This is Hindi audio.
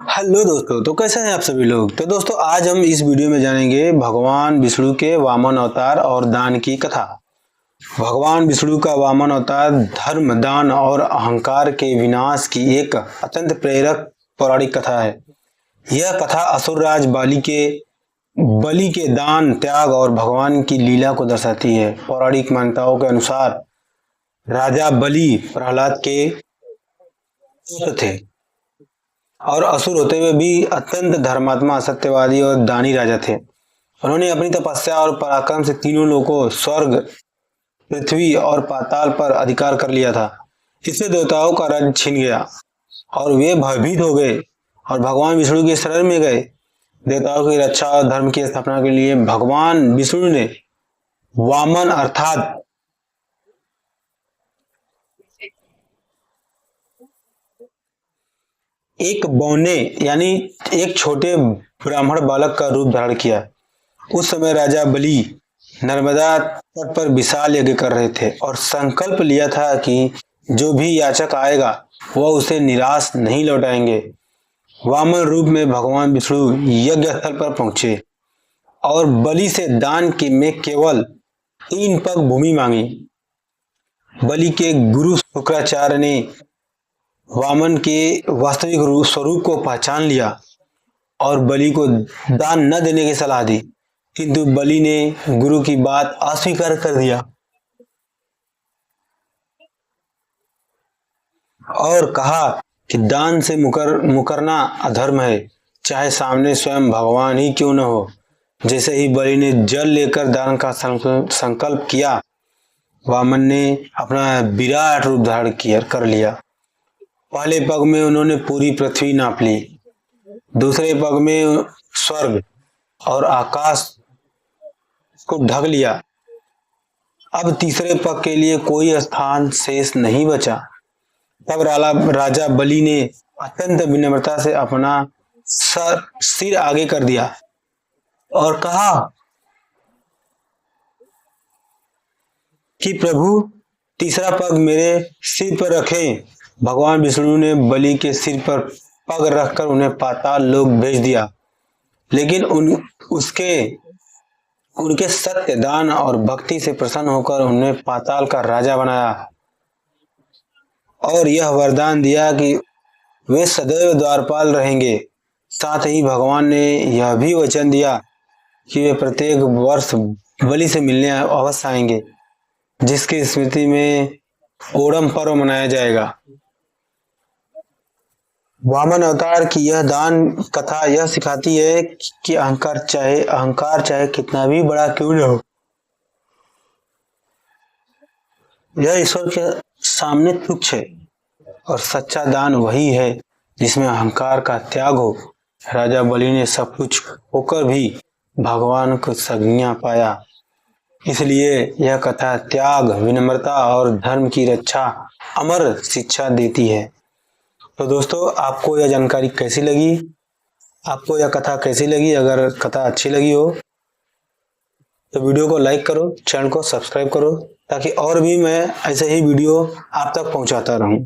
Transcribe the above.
हेलो दोस्तों, तो कैसे हैं आप सभी लोग। तो दोस्तों आज हम इस वीडियो में जानेंगे भगवान विष्णु के वामन अवतार और दान की कथा। भगवान विष्णु का वामन अवतार धर्म, दान और अहंकार के विनाश की एक अत्यंत प्रेरक पौराणिक कथा है। यह कथा असुर राज बलि के दान, त्याग और भगवान की लीला को दर्शाती है। पौराणिक मान्यताओं के अनुसार राजा बलि प्रहलाद के पुत्र थे और असुर होते हुए भी अत्यंत धर्मात्मा, सत्यवादी और दानी राजा थे। उन्होंने अपनी तपस्या और पराक्रम से तीनों लोगों स्वर्ग, पृथ्वी और पाताल पर अधिकार कर लिया था। इससे देवताओं का राज्य छिन गया और वे भयभीत हो गए और भगवान विष्णु के शरण में गए। देवताओं की रक्षा और धर्म की स्थापना के लिए भगवान विष्णु ने वामन अर्थात एक बौने यानी एक छोटे ब्राह्मण बालक का रूप धारण किया। उस समय राजा बलि नर्मदा तट पर विशाल यज्ञ कर रहे थे और संकल्प लिया था कि जो भी याचक आएगा वह उसे निराश नहीं लौटाएंगे। वामन रूप में भगवान विष्णु यज्ञ स्थल पर पहुंचे और बलि से दान के में केवल 3 पग भूमि मांगी। बलि के गुरु शुक्राचार्य ने वामन के वास्तविक स्वरूप को पहचान लिया और बलि को दान न देने की सलाह दी, किंतु बलि ने गुरु की बात अस्वीकार कर दिया और कहा कि दान से मुकरना अधर्म है, चाहे सामने स्वयं भगवान ही क्यों न हो। जैसे ही बलि ने जल लेकर दान का संकल्प किया, वामन ने अपना विराट रूप धारण कर लिया। पहले पग में उन्होंने पूरी पृथ्वी नाप ली, दूसरे पग में स्वर्ग और आकाश को ढक लिया। अब तीसरे पग के लिए कोई स्थान शेष नहीं बचा। तब राजा बलि ने अत्यंत विनम्रता से अपना सिर आगे कर दिया और कहा कि प्रभु तीसरा पग मेरे सिर पर रखें। भगवान विष्णु ने बलि के सिर पर पग रखकर उन्हें पाताल लोक भेज दिया, लेकिन उनके सत्य, दान और भक्ति से प्रसन्न होकर उन्हें पाताल का राजा बनाया और यह वरदान दिया कि वे सदैव द्वारपाल रहेंगे। साथ ही भगवान ने यह भी वचन दिया कि वे प्रत्येक वर्ष बलि से मिलने अवश्य आएंगे, जिसकी स्मृति में ओणम पर्व मनाया जाएगा। वामन अवतार की यह दान कथा यह सिखाती है कि अहंकार चाहे कितना भी बड़ा क्यों न हो, यह ईश्वर के सामने तुच्छ है और सच्चा दान वही है जिसमें अहंकार का त्याग हो। राजा बलि ने सब कुछ होकर भी भगवान को संज्ञा पाया, इसलिए यह कथा त्याग, विनम्रता और धर्म की रक्षा अमर शिक्षा देती है। तो दोस्तों आपको यह जानकारी कैसी लगी, आपको यह कथा कैसी लगी। अगर कथा अच्छी लगी हो तो वीडियो को लाइक करो, चैनल को सब्सक्राइब करो, ताकि और भी मैं ऐसे ही वीडियो आप तक पहुंचाता रहूं।